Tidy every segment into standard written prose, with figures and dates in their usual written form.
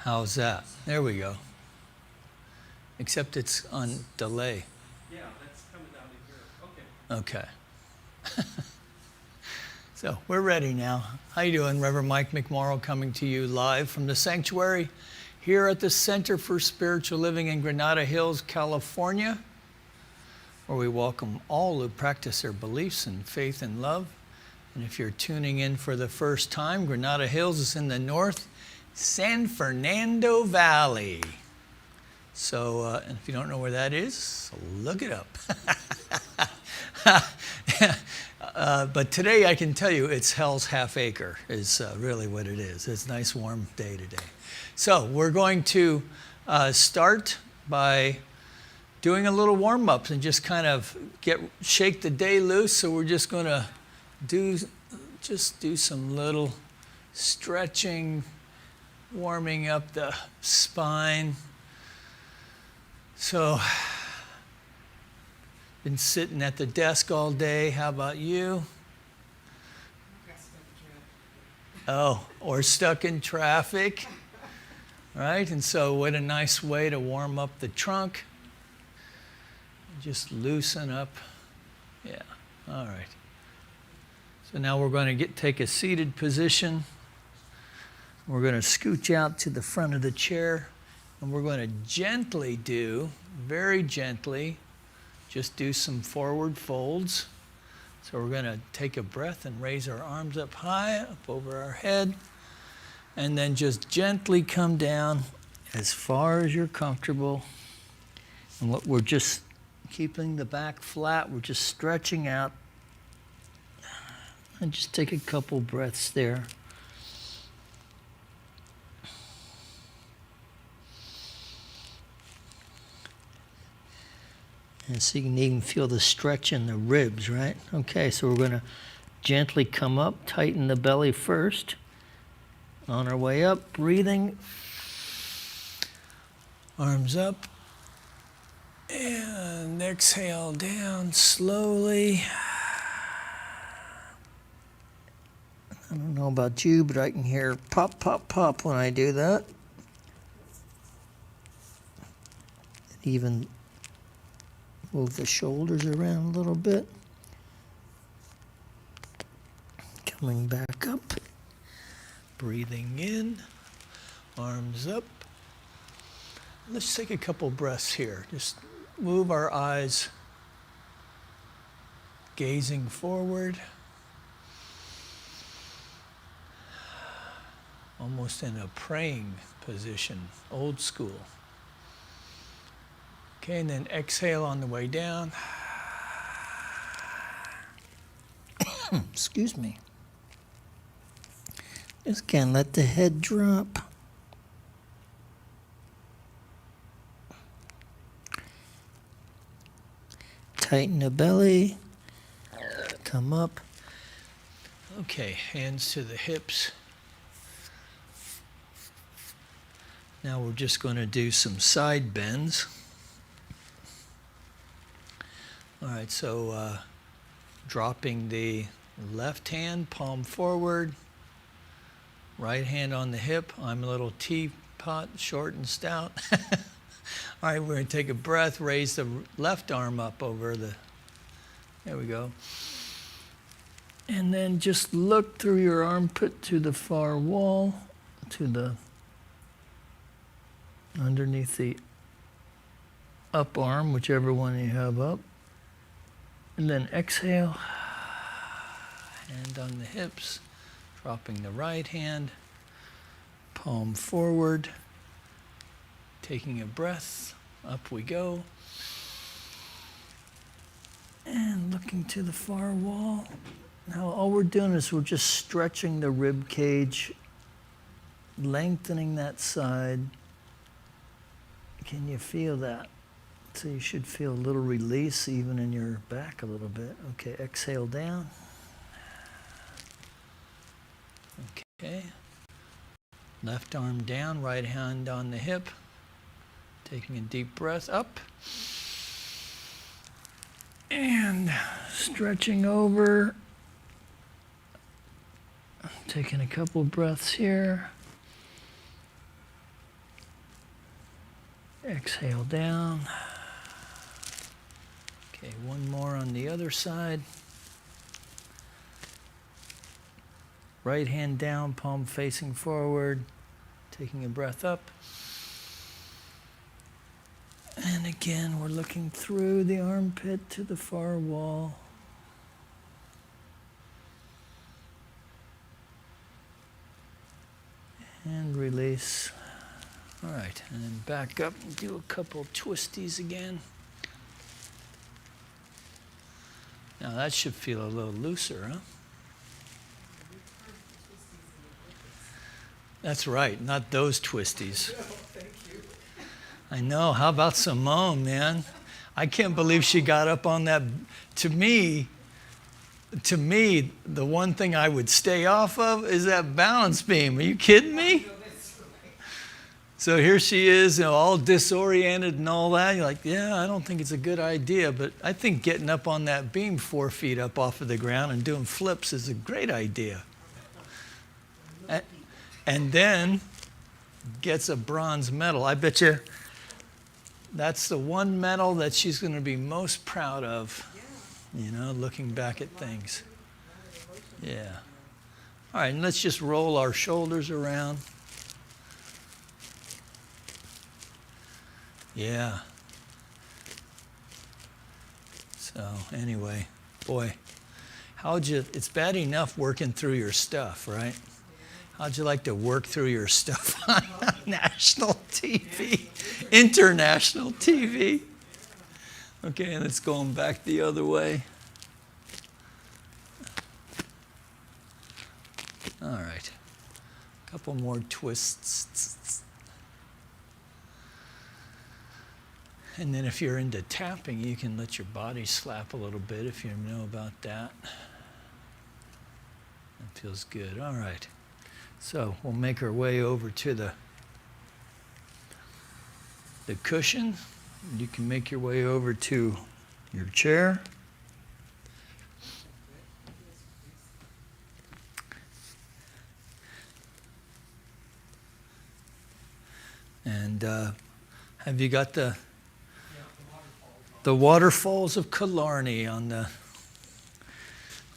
How's that? There we go. Except it's on delay. Yeah, that's coming down to here. Okay. Okay. So we're ready now. How you doing? Reverend Mike McMorrow coming to you live from the sanctuary here at the Center for Spiritual Living in Granada Hills, California, where we welcome all who practice their beliefs and faith and love. And if you're tuning in for the first time, Granada Hills is in the North San Fernando Valley. So and if you don't know where that is, look it up. But today I can tell you it's hell's half acre is really what it is. It's a nice warm day today. So we're going to start by doing a little warm-ups and just kind of shake the day loose. So we're just going to do some little stretching, warming up the spine. So, been sitting at the desk all day. How about you? Oh, or stuck in traffic. Right? And so what a nice way to warm up the trunk. Just loosen up. Yeah. All right. So now we're going to take a seated position. We're going to scooch out to the front of the chair, and we're going to gently very gently, just do some forward folds. So we're going to take a breath and raise our arms up high, up over our head, and then just gently come down as far as you're comfortable. And what we're just keeping the back flat, we're just stretching out. And just take a couple breaths there. And so you can even feel the stretch in the ribs, right? Okay, so we're going to gently come up, tighten the belly first. On our way up, breathing. Arms up. And exhale down slowly. I don't know about you, but I can hear pop, pop, pop when I do that. Even move the shoulders around a little bit. Coming back up. Breathing in. Arms up. Let's take a couple breaths here. Just move our eyes, gazing forward. Almost in a praying position, old school. Okay, and then exhale on the way down. Excuse me. Just can't let the head drop. Tighten the belly. Come up. Okay, hands to the hips. Now we're just going to do some side bends. All right, so dropping the left hand, palm forward, right hand on the hip. I'm a little teapot, short and stout. All right, we're going to take a breath, raise the left arm up over there we go. And then just look through your armpit to the far wall, underneath the up arm, whichever one you have up. And then exhale, hand on the hips, dropping the right hand, palm forward, taking a breath, up we go. And looking to the far wall. Now all we're doing is we're just stretching the rib cage, lengthening that side. Can you feel that? So you should feel a little release even in your back a little bit. Okay, exhale down. Okay. Left arm down, right hand on the hip. Taking a deep breath up. And stretching over. Taking a couple breaths here. Exhale down. Okay, one more on the other side. Right hand down, palm facing forward. Taking a breath up. And again, we're looking through the armpit to the far wall. And release. All right, and then back up and do a couple twisties again. Now that should feel a little looser, huh? That's right, not those twisties. No, thank you. I know. How about Simone, man? I can't believe she got up on that. To me, the one thing I would stay off of is that balance beam. Are you kidding me? So here she is, all disoriented and all that. You're like, yeah, I don't think it's a good idea, but I think getting up on that beam 4 feet up off of the ground and doing flips is a great idea. And then gets a bronze medal. I bet you that's the one medal that she's going to be most proud of, looking back at things. Yeah. All right, and let's just roll our shoulders around. Yeah. So anyway, boy, it's bad enough working through your stuff, right? How'd you like to work through your stuff on national TV, international TV? Okay, and it's going back the other way. All right, a couple more twists. And then if you're into tapping, you can let your body slap a little bit if you know about that. That feels good. All right. So we'll make our way over to the cushion. You can make your way over to your chair. And have you got the waterfalls of Killarney on the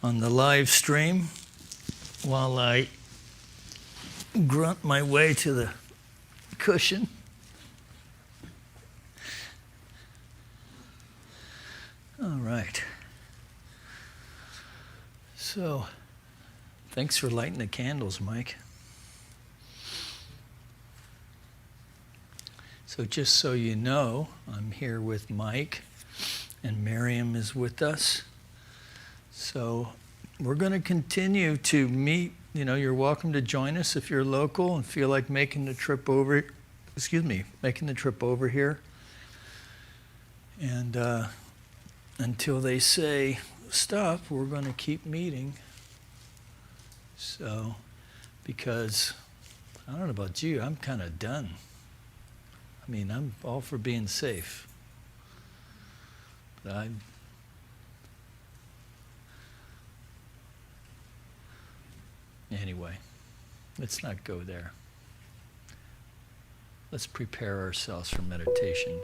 live stream while I grunt my way to the cushion? All right. So, thanks for lighting the candles, Mike. So just so you know, I'm here with Mike, and Miriam is with us. So we're going to continue to meet. You're welcome to join us if you're local and feel like making the trip over here. And until they say stop, we're going to keep meeting. So, because I don't know about you, I'm kind of done. I mean, I'm all for being safe. But anyway, let's not go there. Let's prepare ourselves for meditation.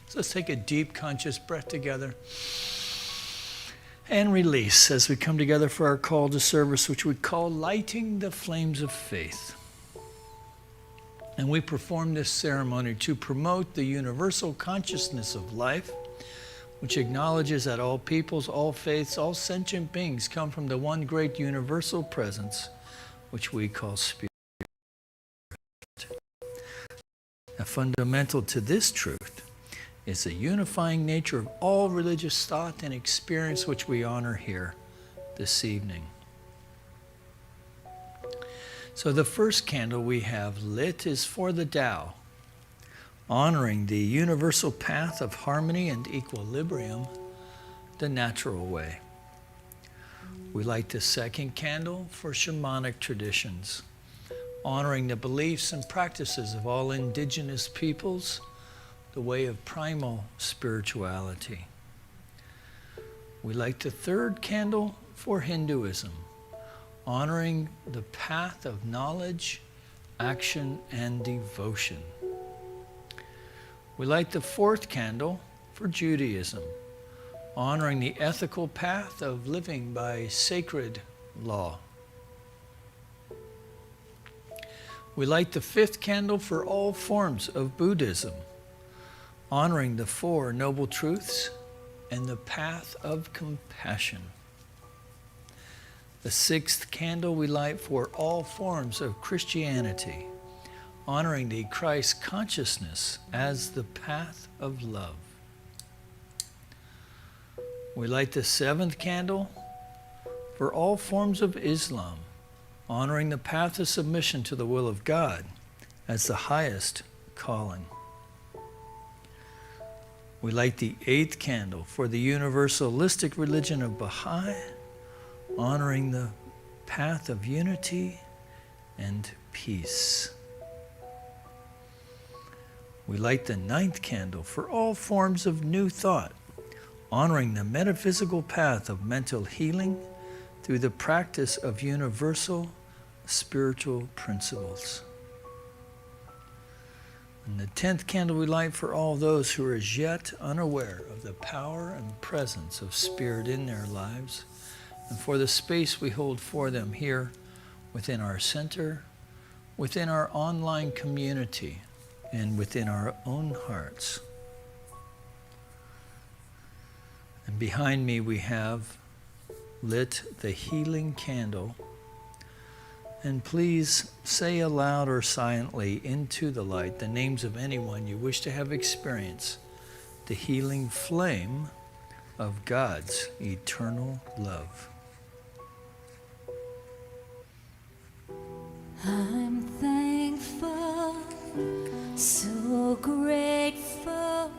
So let's take a deep conscious breath together and release as we come together for our call to service, which we call lighting the flames of faith. And we perform this ceremony to promote the universal consciousness of life, which acknowledges that all peoples, all faiths, all sentient beings come from the one great universal presence, which we call Spirit. Now, fundamental to this truth is the unifying nature of all religious thought and experience, which we honor here this evening. So the first candle we have lit is for the Tao, honoring the universal path of harmony and equilibrium, the natural way. We light the second candle for shamanic traditions, honoring the beliefs and practices of all indigenous peoples, the way of primal spirituality. We light the third candle for Hinduism, honoring the path of knowledge, action, and devotion. We light the fourth candle for Judaism, honoring the ethical path of living by sacred law. We light the fifth candle for all forms of Buddhism, honoring the Four Noble Truths and the path of compassion. The sixth candle we light for all forms of Christianity, honoring the Christ consciousness as the path of love. We light the seventh candle for all forms of Islam, honoring the path of submission to the will of God as the highest calling. We light the eighth candle for the universalistic religion of Baha'i, honoring the path of unity and peace. We light the ninth candle for all forms of New Thought, honoring the metaphysical path of mental healing through the practice of universal spiritual principles. And the 10th candle we light for all those who are as yet unaware of the power and presence of Spirit in their lives, and for the space we hold for them here within our center, within our online community, and within our own hearts. And behind me we have lit the healing candle. And please say aloud or silently into the light the names of anyone you wish to have experience the healing flame of God's eternal love. I'm thankful, so grateful.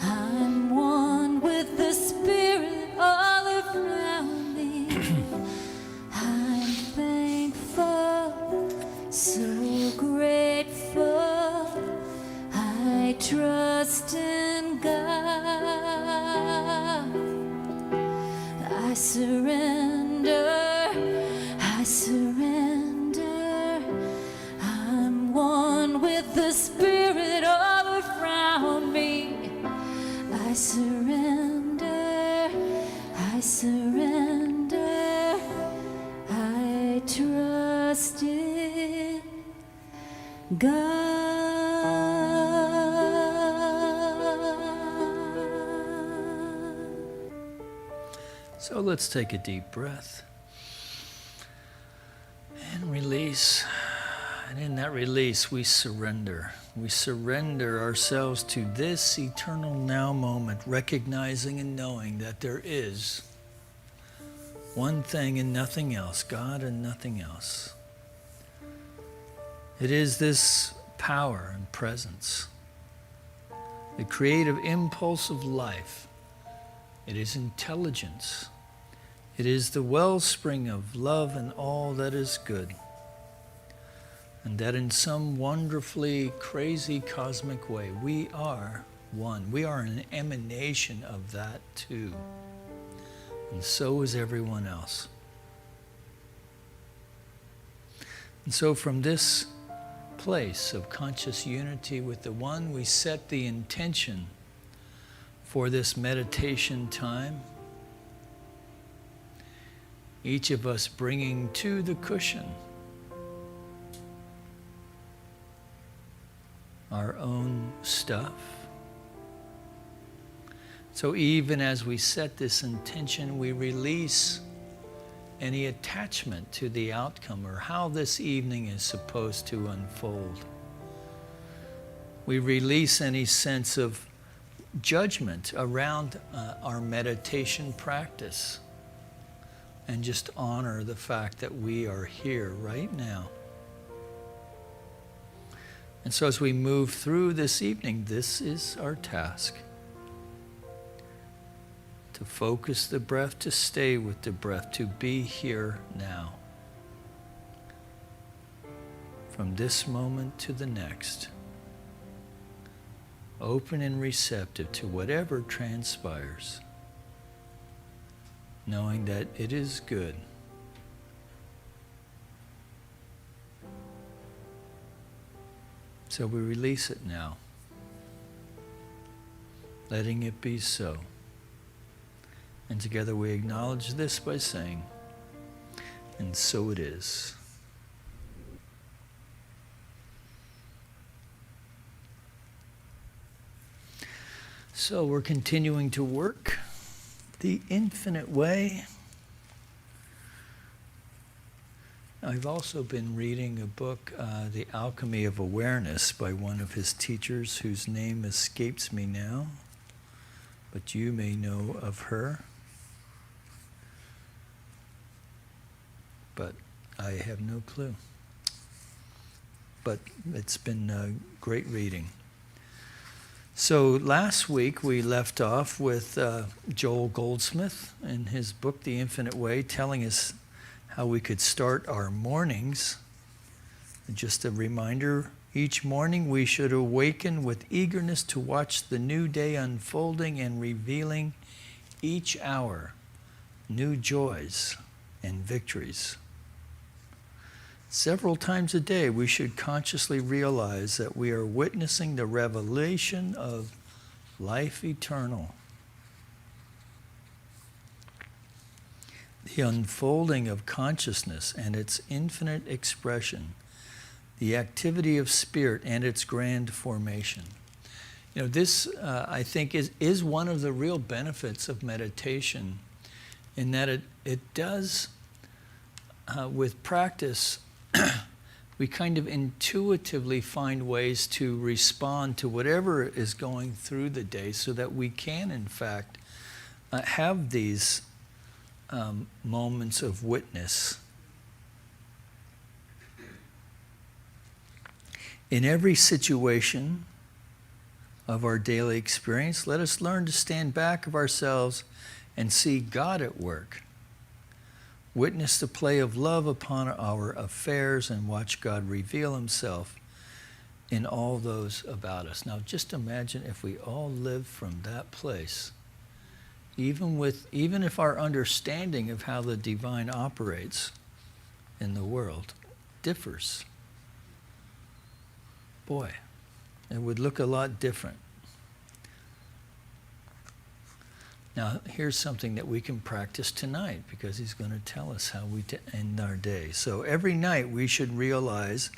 I'm one with the Spirit all around me. I'm thankful, so grateful. I trust in God. I surrender, I surrender. I'm one with the Spirit all around me. I surrender, I surrender. I trust in God. So let's take a deep breath and release. And in that release, we surrender. We surrender ourselves to this eternal now moment, recognizing and knowing that there is one thing and nothing else, God and nothing else. It is this power and presence, the creative impulse of life. It is intelligence. It is the wellspring of love and all that is good. And that in some wonderfully crazy cosmic way, we are one. We are an emanation of that too. And so is everyone else. And so from this place of conscious unity with the One, we set the intention for this meditation time. Each of us bringing to the cushion our own stuff. So even as we set this intention, we release any attachment to the outcome or how this evening is supposed to unfold. We release any sense of judgment around our meditation practice and just honor the fact that we are here right now. And so as we move through this evening, this is our task. To focus the breath, to stay with the breath, to be here now. From this moment to the next. Open and receptive to whatever transpires. Knowing that it is good. So we release it now. letting it be so. And together we acknowledge this by saying, and so it is. So we're continuing to work the infinite way. I've also been reading a book, The Alchemy of Awareness, by one of his teachers whose name escapes me now, but you may know of her. But I have no clue. But it's been great reading. So last week we left off with Joel Goldsmith in his book, The Infinite Way, telling us how we could start our mornings. Just a reminder, each morning we should awaken with eagerness to watch the new day unfolding and revealing each hour new joys and victories. Several times a day we should consciously realize that we are witnessing the revelation of life eternal. The unfolding of consciousness and its infinite expression, the activity of spirit and its grand formation. You know, this, I think, is one of the real benefits of meditation, in that it does, with practice, we kind of intuitively find ways to respond to whatever is going through the day, so that we can, in fact, have these moments of witness. In every situation of our daily experience, let us learn to stand back of ourselves and see God at work. Witness the play of love upon our affairs and watch God reveal himself in all those about us. Now just imagine if we all lived from that place. Even if our understanding of how the divine operates in the world differs, boy, it would look a lot different. Now, here's something that we can practice tonight, because he's going to tell us how we end our day. So every night we should realize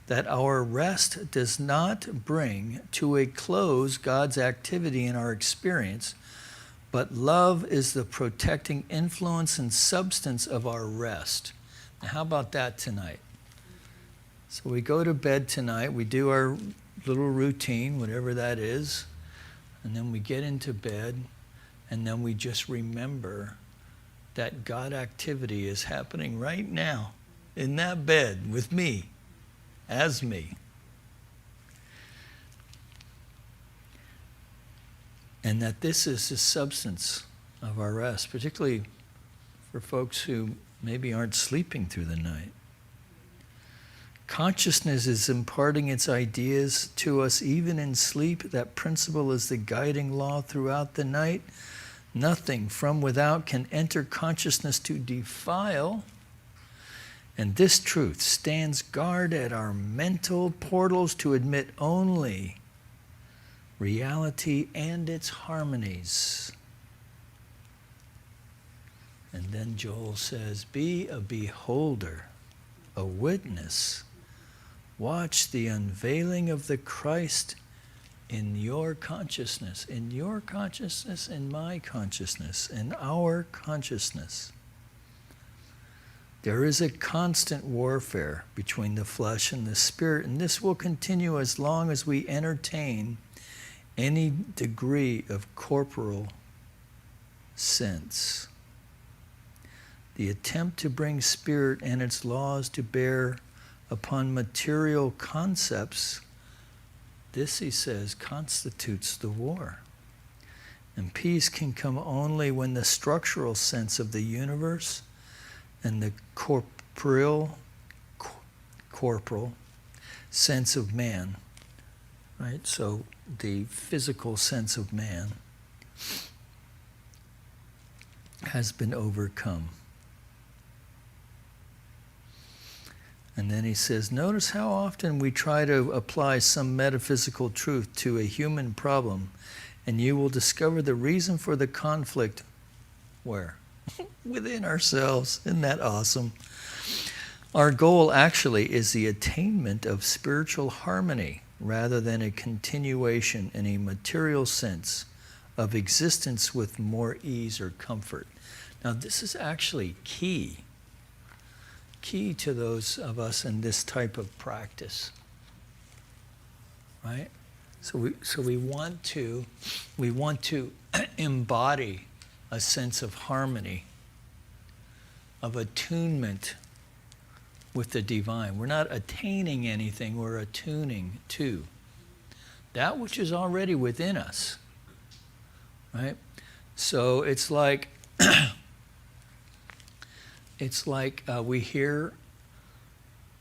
that our rest does not bring to a close God's activity in our experience, but love is the protecting influence and substance of our rest. Now, how about that tonight? So we go to bed tonight, we do our little routine, whatever that is, and then we get into bed, and then we just remember that God activity is happening right now in that bed with me, as me. And that this is the substance of our rest, particularly for folks who maybe aren't sleeping through the night. Consciousness is imparting its ideas to us even in sleep. That principle is the guiding law throughout the night. Nothing from without can enter consciousness to defile. And this truth stands guard at our mental portals to admit only reality and its harmonies. And then Joel says, be a beholder, a witness. Watch the unveiling of the Christ in your consciousness, in my consciousness, in our consciousness. There is a constant warfare between the flesh and the spirit, and this will continue as long as we entertain any degree of corporal sense. The attempt to bring spirit and its laws to bear upon material concepts, this, he says, constitutes the war. And peace can come only when the structural sense of the universe and the corporal sense of man, right? So the physical sense of man has been overcome. And then he says, notice how often we try to apply some metaphysical truth to a human problem and you will discover the reason for the conflict. Where? Within ourselves. Isn't that awesome? Our goal actually is the attainment of spiritual harmony rather than a continuation in a material sense of existence with more ease or comfort. Now, this is actually key to those of us in this type of practice, right? So we want to embody a sense of harmony, of attunement with the divine. We're not attaining anything, we're attuning to that which is already within us, right? So it's like we hear,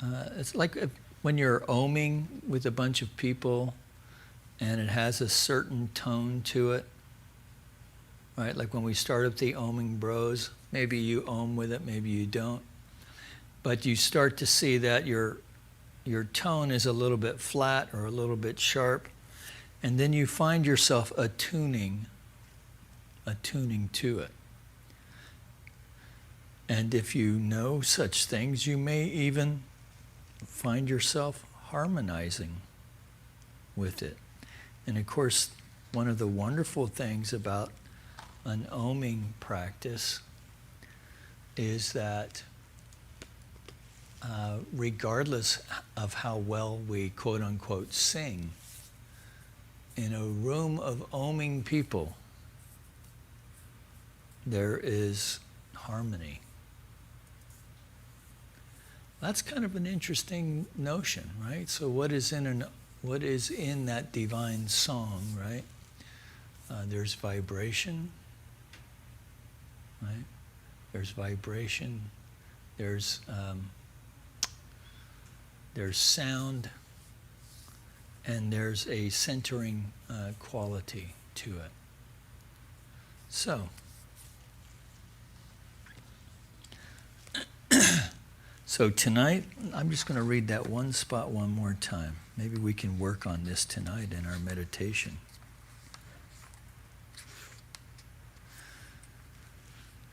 it's like when you're oming with a bunch of people and it has a certain tone to it, right? Like when we start up the oming bros, maybe you ohm with it, maybe you don't. But you start to see that your tone is a little bit flat or a little bit sharp, and then you find yourself attuning to it. And if you know such things, you may even find yourself harmonizing with it. And of course, one of the wonderful things about an oming practice is that regardless of how well we quote unquote sing, in a room of oming people, there is harmony. That's kind of an interesting notion, right? So what is in that divine song, right? There's vibration, right? There's vibration. There's sound, and there's a centering quality to it. So tonight, I'm just going to read that one spot one more time. Maybe we can work on this tonight in our meditation.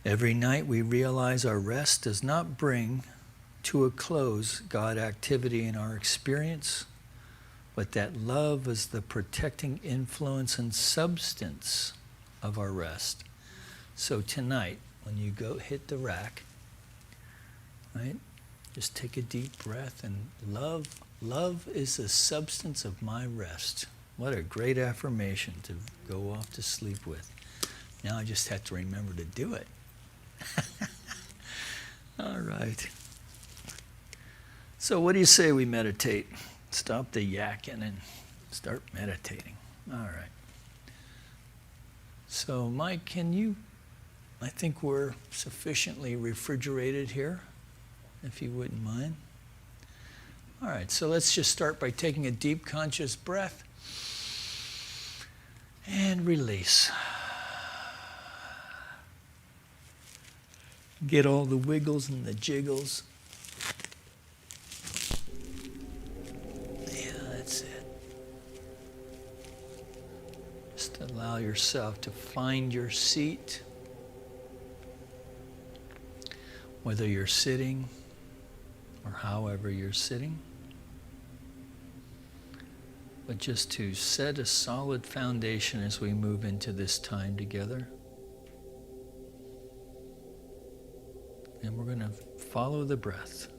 Every night we realize our rest does not bring to a close God activity in our experience, but that love is the protecting influence and substance of our rest. So tonight, when you go hit the rack, right, just take a deep breath, and love is the substance of my rest. What a great affirmation to go off to sleep with. Now I just have to remember to do it. All right. So what do you say we meditate? Stop the yakking and start meditating. All right. So Mike, I think we're sufficiently refrigerated here, if you wouldn't mind. All right, so let's just start by taking a deep conscious breath and release. Get all the wiggles and the jiggles. Yeah, that's it. Just allow yourself to find your seat, whether you're sitting or however you're sitting. But just to set a solid foundation as we move into this time together. And we're going to follow the breath.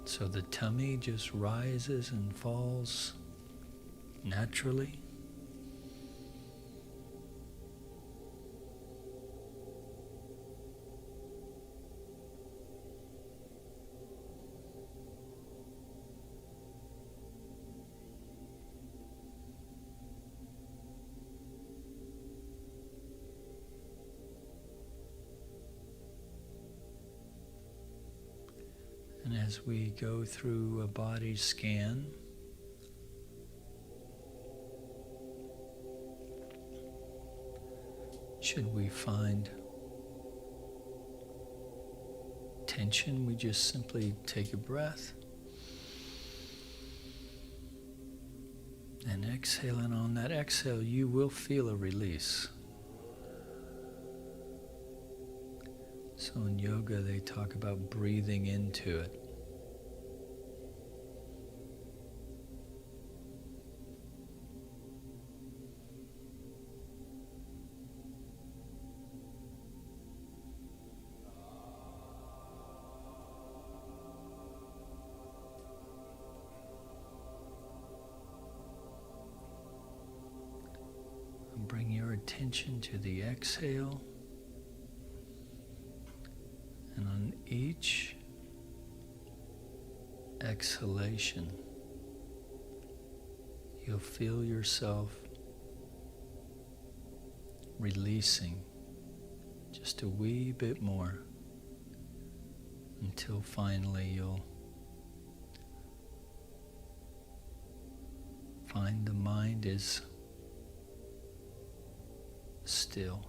So the tummy just rises and falls naturally. And as we go through a body scan, Should we find tension, we just simply take a breath and exhale, and on that exhale you will feel a release. So in yoga they talk about breathing into it. Bring your attention to the exhale, and on each exhalation, you'll feel yourself releasing just a wee bit more until finally you'll find the mind is still.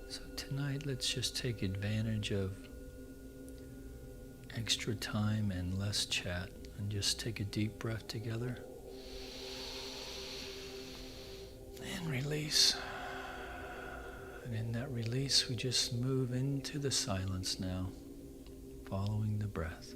So tonight, let's just take advantage of extra time and less chat, and just take a deep breath together and release. And in that release, we just move into the silence now, following the breath.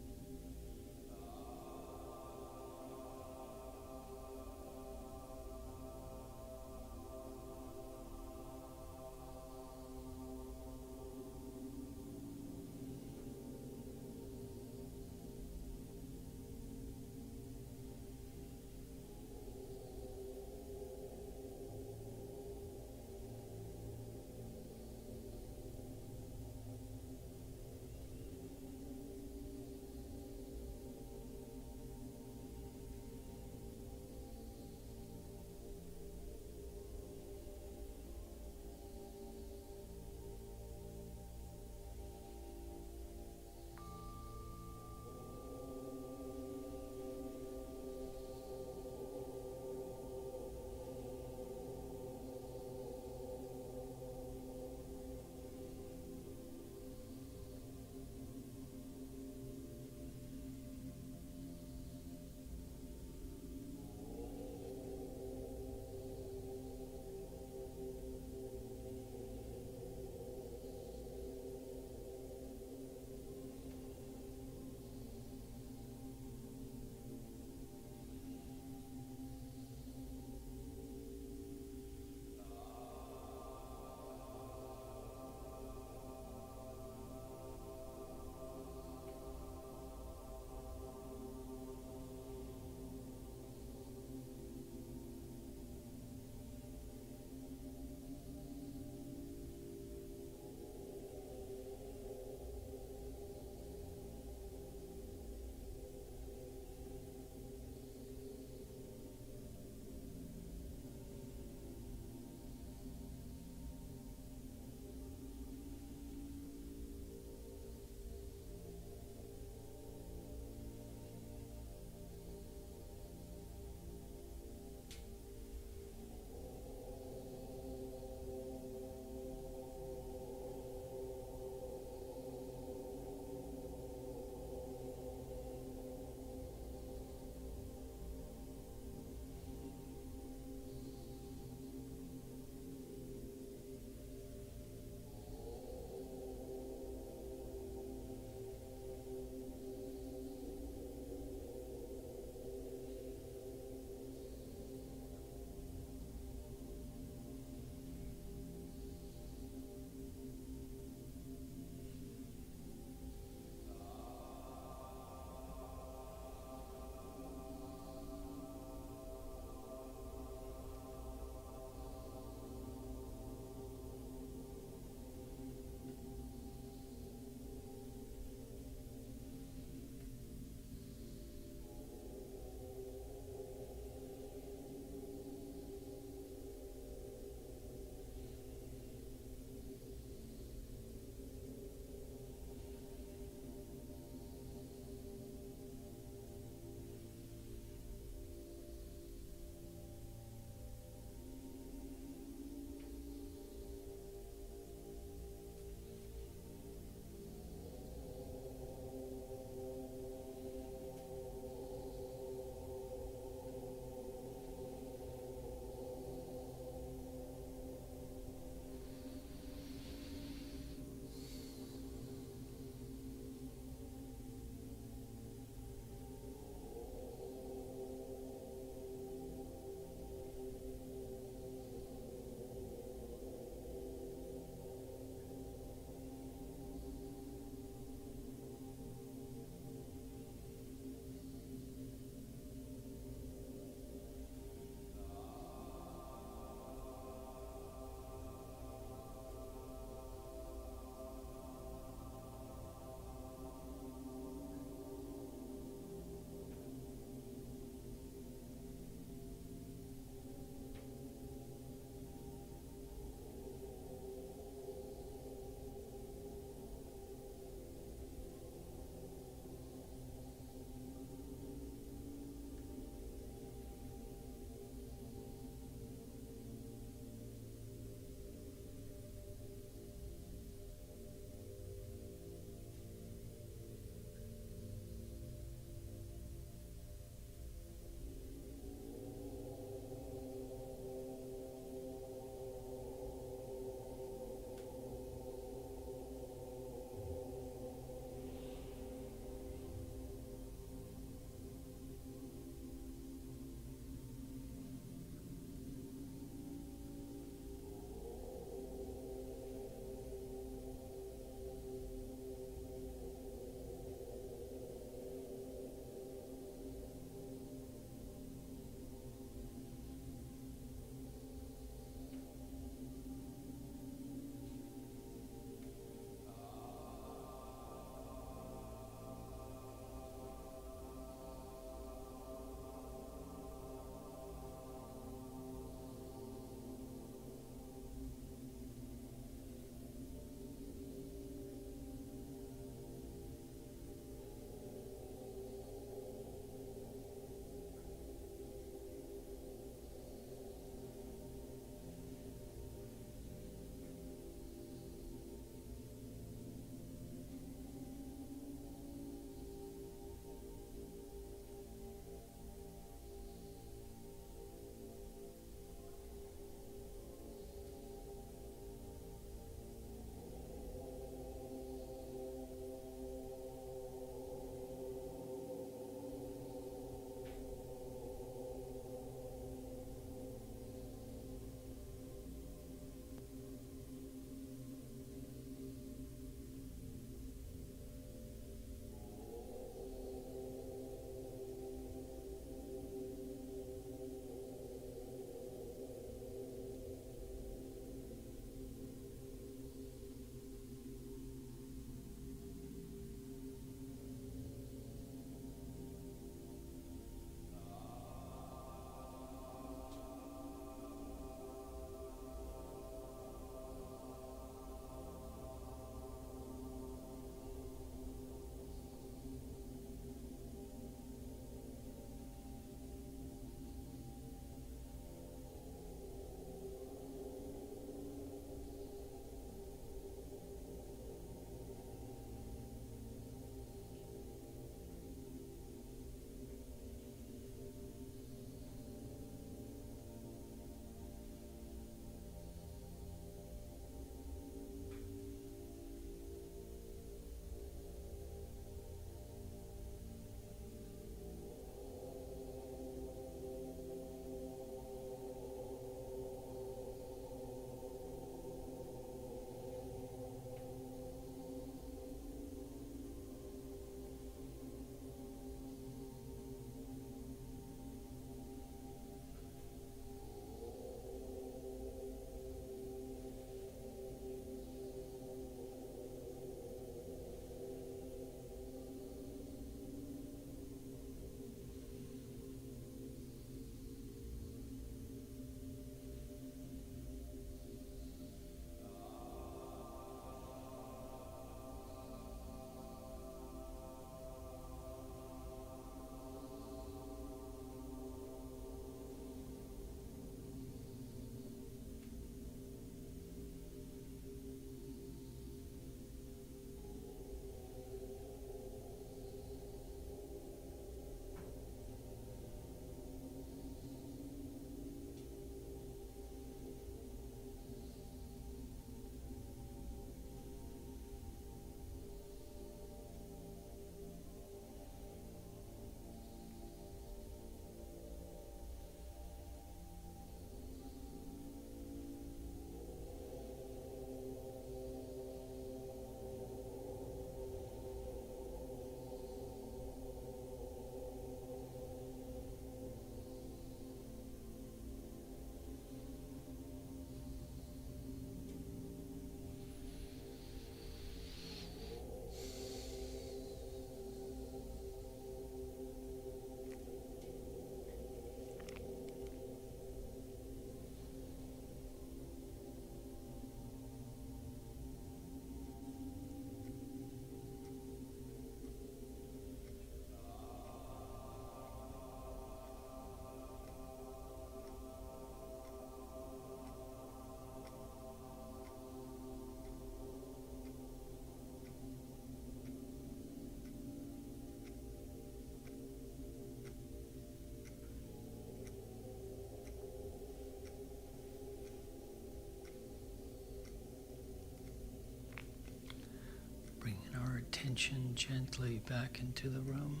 attention gently back into the room,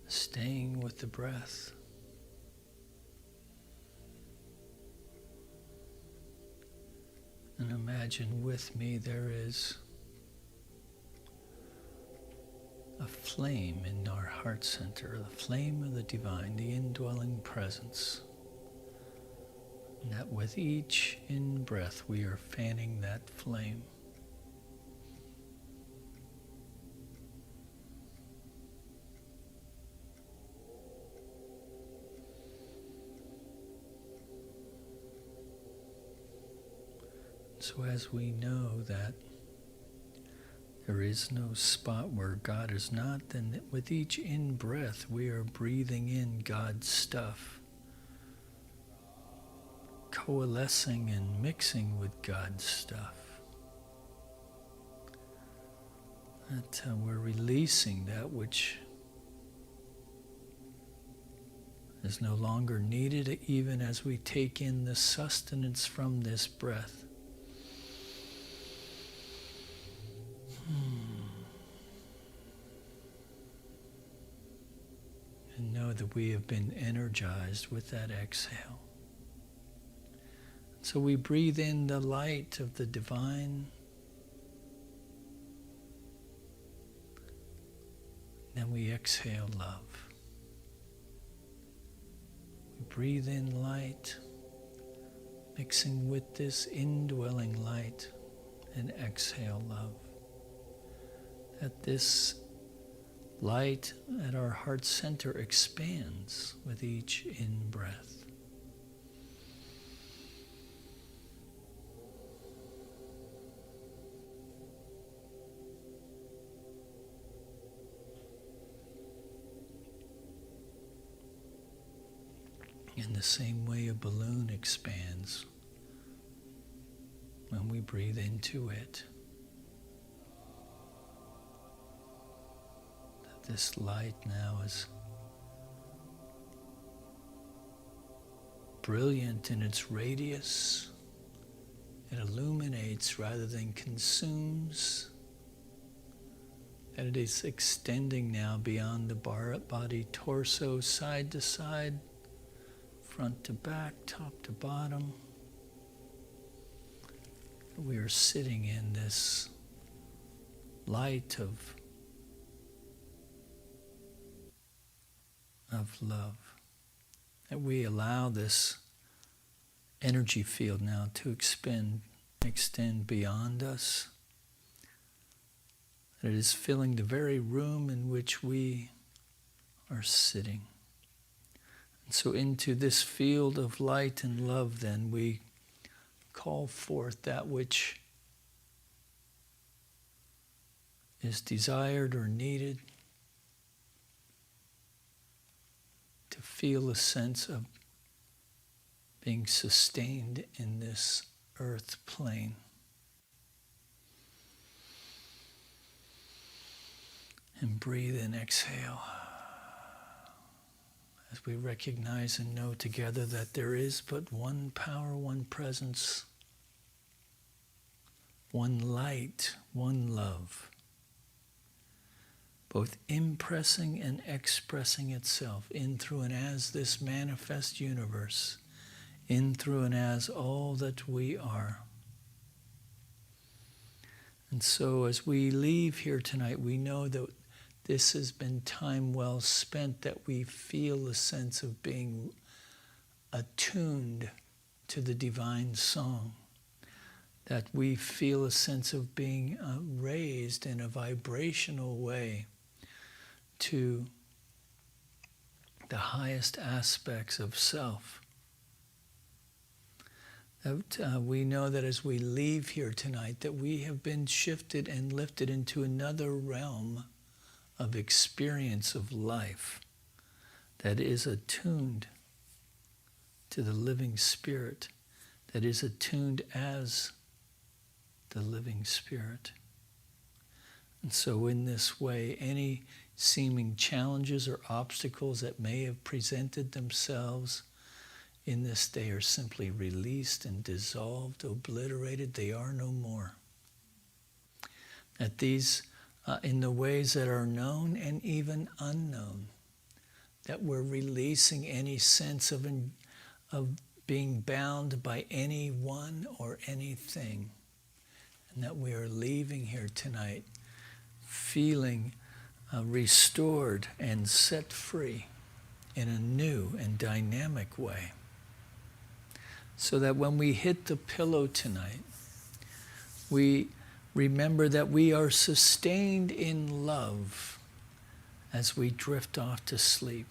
staying with the breath. And imagine with me there is a flame in our heart center, the flame of the divine, the indwelling presence. And that with each in-breath we are fanning that flame. So as we know that there is no spot where God is not, then with each in-breath we are breathing in God's stuff, coalescing and mixing with God's stuff. That we're releasing that which is no longer needed, even as we take in the sustenance from this breath. And know that we have been energized with that exhale. So we breathe in the light of the divine. Then we exhale love. We breathe in light, mixing with this indwelling light, and exhale love. That this light at our heart center expands with each in-breath. In the same way a balloon expands when we breathe into it. This light now is brilliant in its radius. It illuminates rather than consumes. And it is extending now beyond the body, torso, side to side, front to back, top to bottom. We are sitting in this light of love. That we allow this energy field now to extend beyond us. That it is filling the very room in which we are sitting. And so into this field of light and love then we call forth that which is desired or needed, to feel a sense of being sustained in this earth plane. And breathe and exhale as we recognize and know together that there is but one power, one presence, one light, one love, both impressing and expressing itself in, through, and as this manifest universe, in, through, and as all that we are. And so as we leave here tonight, we know that this has been time well spent, that we feel a sense of being attuned to the divine song, that we feel a sense of being raised in a vibrational way to the highest aspects of self. That we know that as we leave here tonight, that we have been shifted and lifted into another realm of experience of life that is attuned to the living spirit, that is attuned as the living spirit. And so in this way, any seeming challenges or obstacles that may have presented themselves in this day are simply released and dissolved, obliterated. They are no more. At these, in the ways that are known and even unknown, that we're releasing any sense of being bound by anyone or anything, and that we are leaving here tonight feeling restored and set free in a new and dynamic way. So that when we hit the pillow tonight, we remember that we are sustained in love as we drift off to sleep.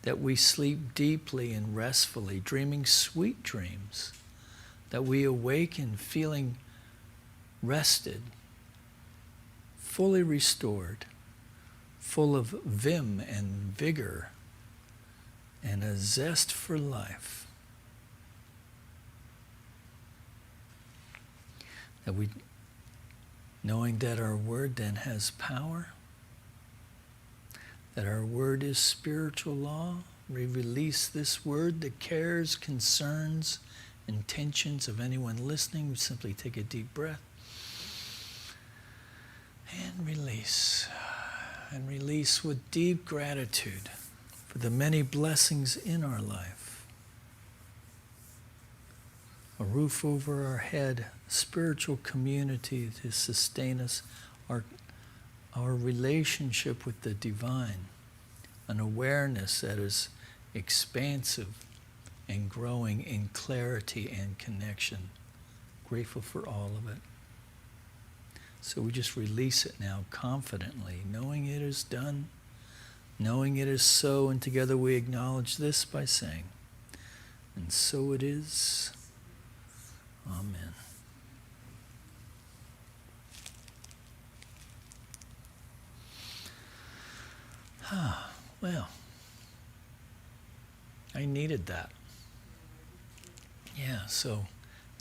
That we sleep deeply and restfully, dreaming sweet dreams. That we awaken feeling rested, fully restored, full of vim and vigor, and a zest for life. That we, knowing that our word then has power, that our word is spiritual law, we release this word, the cares, concerns, intentions of anyone listening. We simply take a deep breath and release. And release with deep gratitude for the many blessings in our life. A roof over our head, spiritual community to sustain us, our relationship with the divine, an awareness that is expansive and growing in clarity and connection. Grateful for all of it. So we just release it now confidently, knowing it is done, knowing it is so, and together we acknowledge this by saying, and so it is. Amen. Well, I needed that. Yeah, so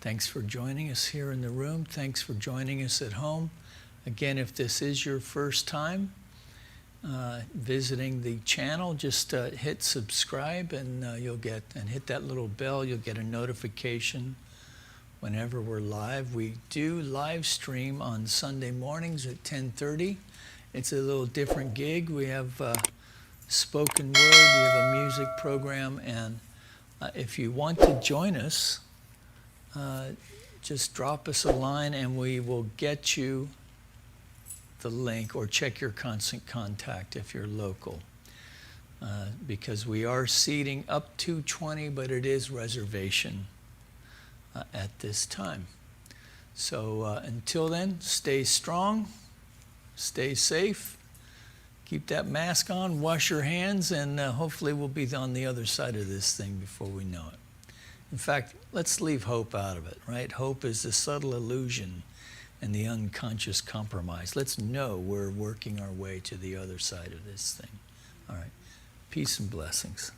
thanks for joining us here in the room. Thanks for joining us at home. Again, if this is your first time visiting the channel, just hit subscribe and you'll get, and hit that little bell. You'll get a notification whenever we're live. We do live stream on Sunday mornings at 10:30. It's a little different gig. We have spoken word, we have a music program, and if you want to join us, just drop us a line and we will get you the link, or check your constant contact if you're local. Because we are seating up to 20, but it is reservation at this time. So until then, stay strong, stay safe, keep that mask on, wash your hands, and hopefully we'll be on the other side of this thing before we know it. In fact, let's leave hope out of it, right? Hope is the subtle illusion and the unconscious compromise. Let's know we're working our way to the other side of this thing. All right. Peace and blessings.